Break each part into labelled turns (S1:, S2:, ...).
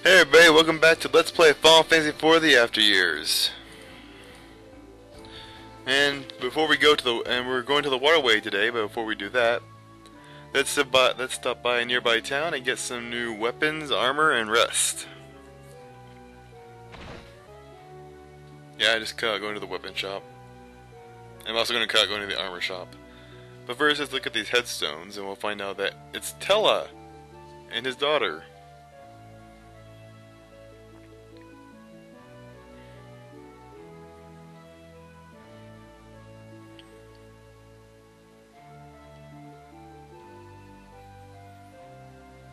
S1: Hey everybody, welcome back to Let's Play Final Fantasy IV: The After Years. And before we go to we're going to the Waterway today, but before we do that, let's stop by a nearby town and get some new weapons, armor, and rest. Yeah, I just cut out going to the weapon shop. I'm also going to cut out going to the armor shop. But first, let's look at these headstones, and we'll find out that it's Tella and his daughter.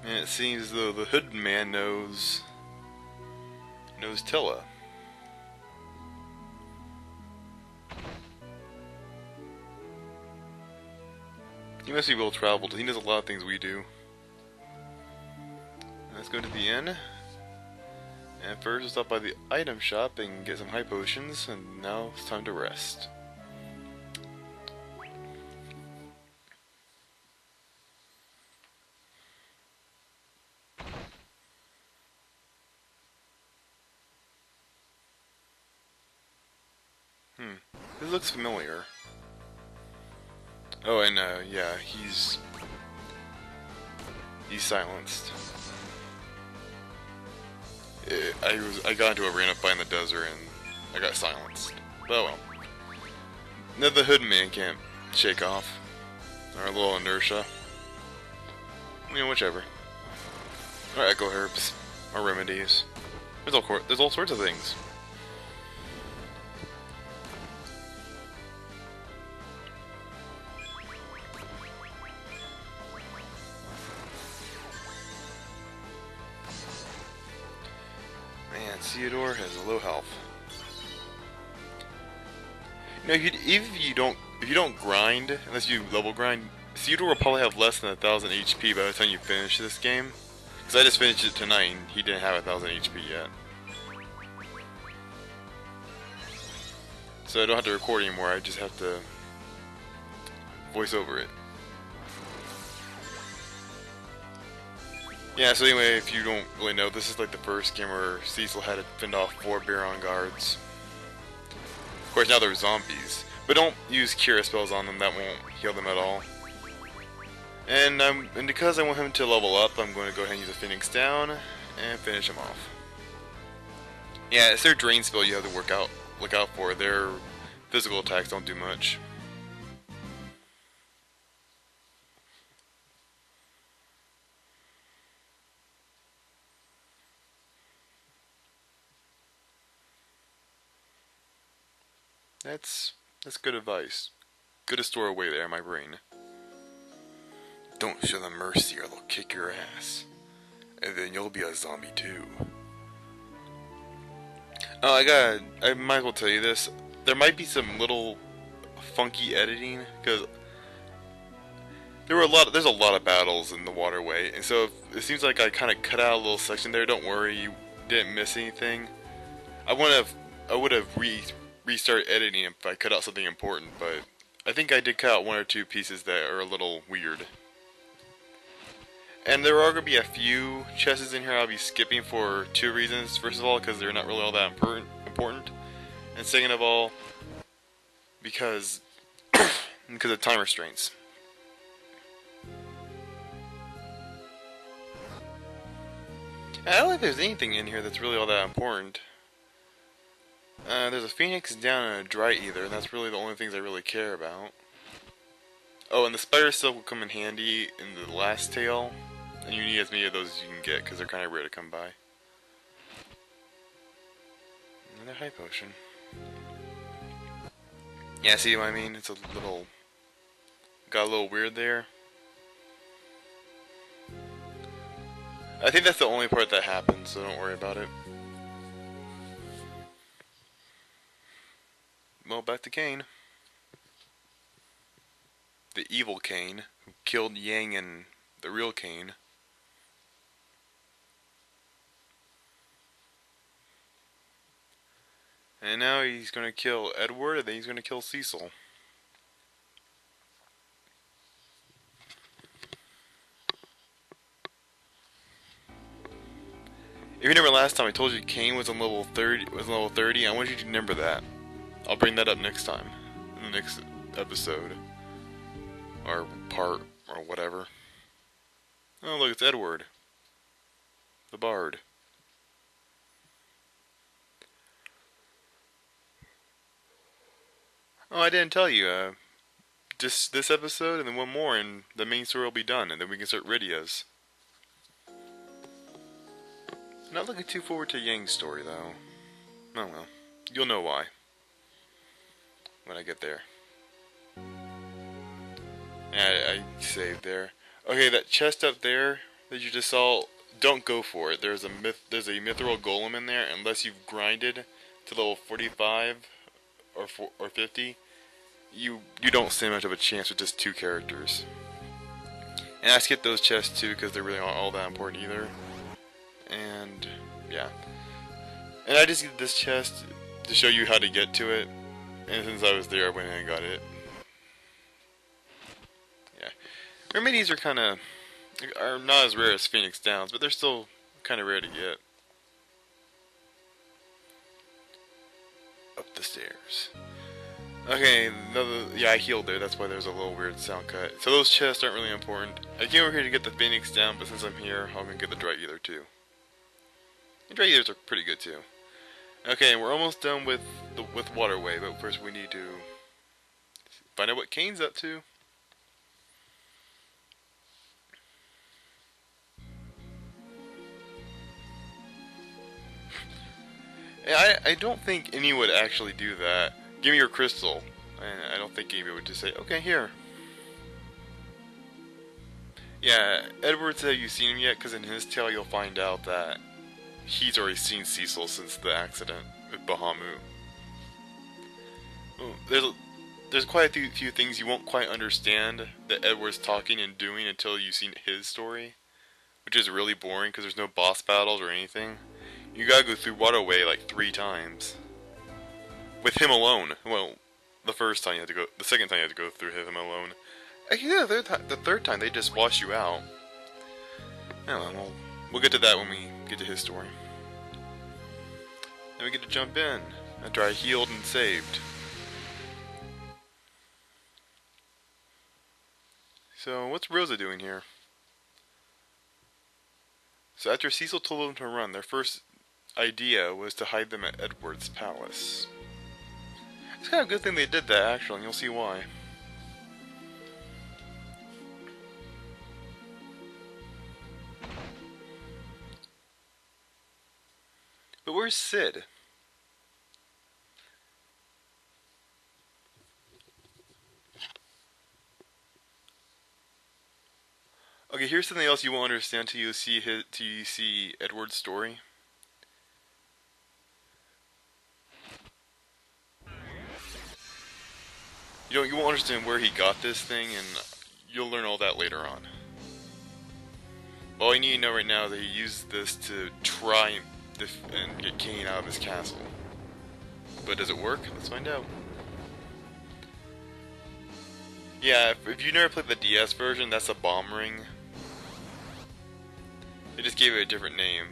S1: And it seems as though the hooded man knows Tilla. He must be well traveled. He knows a lot of things we do. Let's go to the inn. And first we'll stop by the item shop and get some high potions, and now it's time to rest. This looks familiar. Oh, and yeah, he's silenced. I got into a random fight in the desert and I got silenced. But oh well. No, the hood man can't shake off our little inertia. I mean, whichever. Or echo herbs, or remedies. There's all sorts of things. Man, Theodore has a low health. You know, even if you don't grind, unless you level grind, Theodore will probably have less than 1,000 HP by the time you finish this game. Because I just finished it tonight, and he didn't have 1,000 HP yet. So I don't have to record anymore. I just have to voice over it. Yeah, so anyway, if you don't really know, this is like the first game where Cecil had to fend off 4 Baron guards. Of course, now they're zombies. But don't use cure spells on them, that won't heal them at all. And because I want him to level up, I'm going to go ahead and use a Phoenix Down and finish him off. Yeah, it's their drain spell you have to look out for. Their physical attacks don't do much. That's good advice. Good to store away there in my brain. Don't show them mercy or they'll kick your ass. And then you'll be a zombie too. Oh, I might as well tell you this. There might be some little funky editing, because there's a lot of battles in the Waterway, and so it seems like I kind of cut out a little section there. Don't worry, you didn't miss anything. I would have restart editing if I cut out something important, but I think I did cut out 1 or 2 pieces that are a little weird. And there are going to be a few chests in here I'll be skipping for 2 reasons. First of all, because they're not really all that important. And second of all, because of time restraints. I don't think there's anything in here that's really all that important. There's a Phoenix Down and a Dry Ether, and that's really the only things I really care about. Oh, and the Spider Silk will come in handy in the last tale. And you need as many of those as you can get, because they're kind of rare to come by. Another high potion. Yeah, see what I mean? It's got a little weird there. I think that's the only part that happens, so don't worry about it. Well, back to Cain. The evil Cain, who killed Yang and the real Cain. And now he's going to kill Edward, and then he's going to kill Cecil. you remember last time I told you Kane was on level 30, I want you to remember that. I'll bring that up next time, in the next episode, or part, or whatever. Oh look, it's Edward, the Bard. Oh, I didn't tell you, just this episode and then one more and the main story will be done, and then we can start Rydia's. Not looking too forward to Yang's story though. Oh well, you'll know why when I get there. Yeah, I saved there. Okay, that chest up there that you just saw, don't go for it. There's a mithril golem in there. Unless you've grinded to level 45 or 50, you don't stand much of a chance with just 2 characters. And I skipped those chests too because they really aren't all that important either. And yeah, and I just did this chest to show you how to get to it. And since I was there, I went in and got it. Yeah, remedies are not as rare as Phoenix Downs, but they're still kind of rare to get. Up the stairs. Okay, yeah, I healed there, that's why there's a little weird sound cut. So those chests aren't really important. I came over here to get the Phoenix down, but since I'm here, I'm gonna get the Dry Ether too. And Dry Ethers are pretty good too. Okay, we're almost done with Waterway, but first we need to find out what Kane's up to. I don't think any would actually do that. Give me your crystal. And I don't think anybody would just say, okay, here. Yeah, Edward said you've seen him yet, because in his tale you'll find out that he's already seen Cecil since the accident with Bahamut. There's quite a few things you won't quite understand that Edward's talking and doing until you've seen his story, which is really boring because there's no boss battles or anything. You gotta go through Waterway like 3 times. With him alone. Well, the first time you had to go, the second time you had to go through him alone. Yeah, the third time they just wash you out. I don't know, we'll get to that when we get to his story. Then we get to jump in after I healed and saved. So, what's Rosa doing here? So after Cecil told them to run, their first idea was to hide them at Edward's palace. It's kind of a good thing they did that, actually, and you'll see why. But where's Sid? Okay, here's something else you won't understand till you see Edward's story. You won't understand where he got this thing, and you'll learn all that later on. All you need to know right now is that he used this to try and get Kane out of his castle. But does it work? Let's find out. Yeah, if you never played the DS version, that's a bomb ring. They just gave it a different name.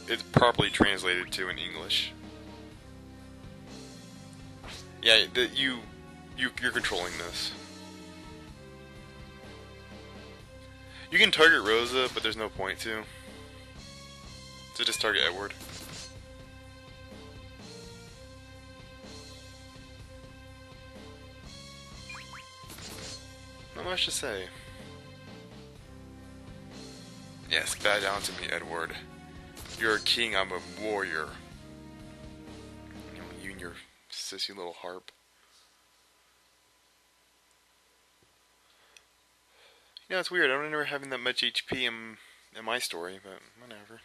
S1: It's properly translated to in English. Yeah, you're controlling this. You can target Rosa, but there's no point to. So just target Edward. Not much to say. Yes, bow down to me, Edward. You're a king, I'm a warrior. You and your sissy little harp. You know, it's weird, I don't remember having that much HP in my story, but whatever.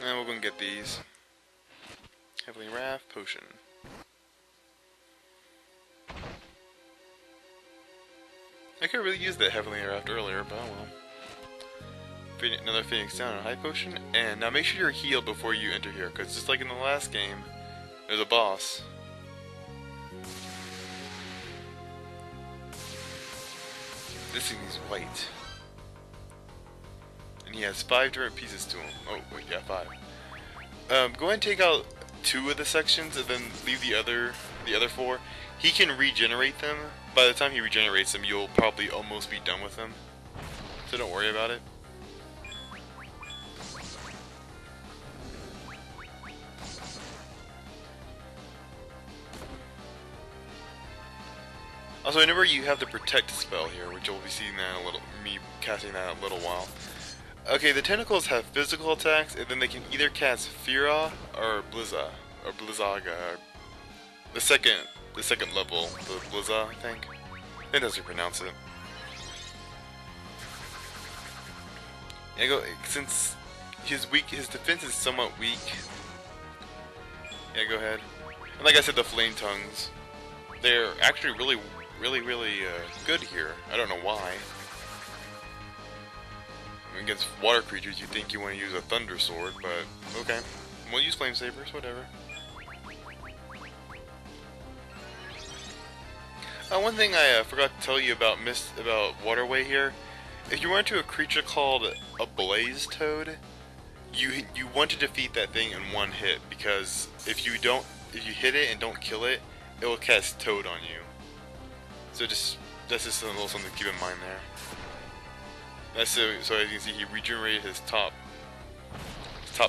S1: Now we're gonna get these. Heavily Wrath Potion. I could really use that Heavily Wrath earlier, but oh well. Another Phoenix Down and a High Potion. And now make sure you're healed before you enter here, because just like in the last game, there's a boss. This thing is white. And he has 5 different pieces to him. Oh, wait, yeah, 5. Go ahead and take out 2 of the sections and then leave the other 4. He can regenerate them. By the time he regenerates them, you'll probably almost be done with them. So don't worry about it. Also, remember you have the protect spell here, which you'll be seeing that in a little, me casting that in a little while. Okay, the tentacles have physical attacks, and then they can either cast Fira or Blizza, or Blizzaga, or the second level, the Blizza, I think that's how you pronounce it. Yeah, since his defense is somewhat weak. Yeah, go ahead. And like I said, the flame tongues, they're actually really good here. I don't know why. Against water creatures, you think you want to use a thunder sword, but okay. We'll use flame sabers, whatever. One thing I forgot to tell you about Waterway here. If you run into a creature called a blaze toad, you want to defeat that thing in one hit, because if you hit it and don't kill it, it will cast toad on you. So that's just a little something to keep in mind there. So as you can see, he regenerated his top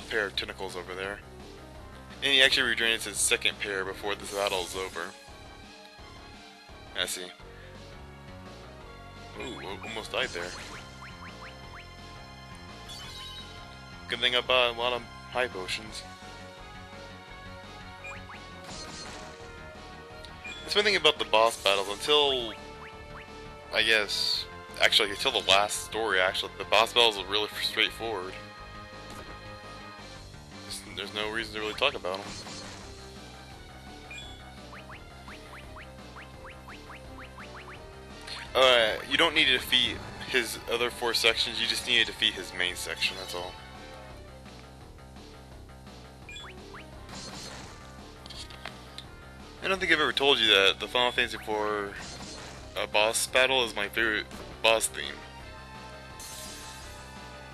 S1: pair of tentacles over there. And he actually regenerates his second pair before this battle is over. I see. Ooh, almost died there. Good thing I bought a lot of high potions. That's one thing about the boss battles, until, I guess, actually until the last story, the boss battles are really straightforward. There's no reason to really talk about them. You don't need to defeat his other 4 sections, you just need to defeat his main section, that's all. I don't think I've ever told you that the Final Fantasy IV boss battle is my favorite boss theme.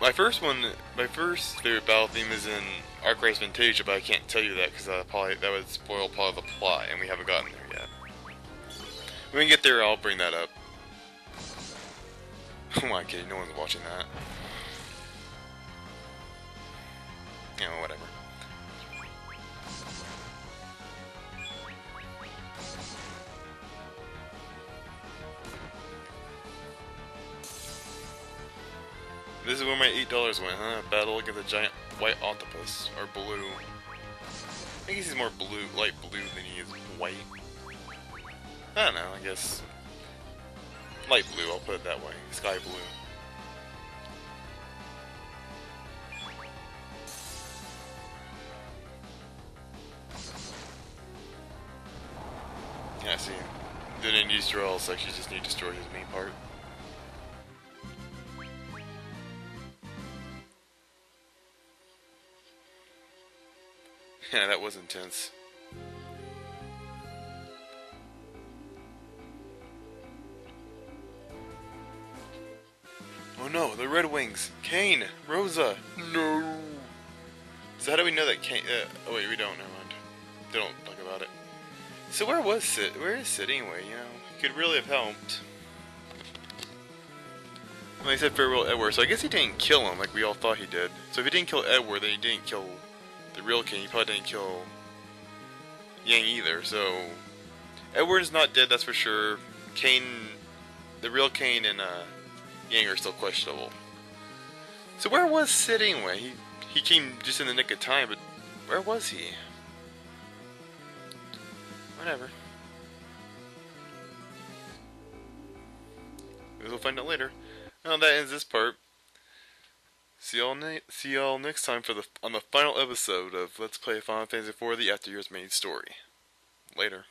S1: My first favorite battle theme is in Arc-Rise Fantasia, but I can't tell you that because that would spoil part of the plot, and we haven't gotten there yet. When we get there, I'll bring that up. Oh my god, no one's watching that. You know, whatever. This is where my $8 went, huh? Battle against a giant white octopus, or blue. I guess he's more blue, light blue than he is white. I don't know, I guess light blue, I'll put it that way. Sky blue. Yeah, I see. Didn't need to destroy all sections, just need to destroy his main part. Yeah, that was intense. Oh no, the Red Wings! Kane! Rosa! No! So how do we know that Kane... oh wait, we don't, never mind. They don't talk about it. So where is Sid anyway, you know? He could really have helped. Well, he said farewell Edward, so I guess he didn't kill him like we all thought he did. So if he didn't kill Edward, then he didn't kill the real Kane. He probably didn't kill Yang either, so... Edward is not dead, that's for sure. Kane... The real Kane and, Yang are still questionable. So where was Sid anyway? He came just in the nick of time, but where was he? Whatever. We'll find out later. Well, that ends this part. See y'all next time on the final episode of Let's Play Final Fantasy IV: The After Years main story. Later.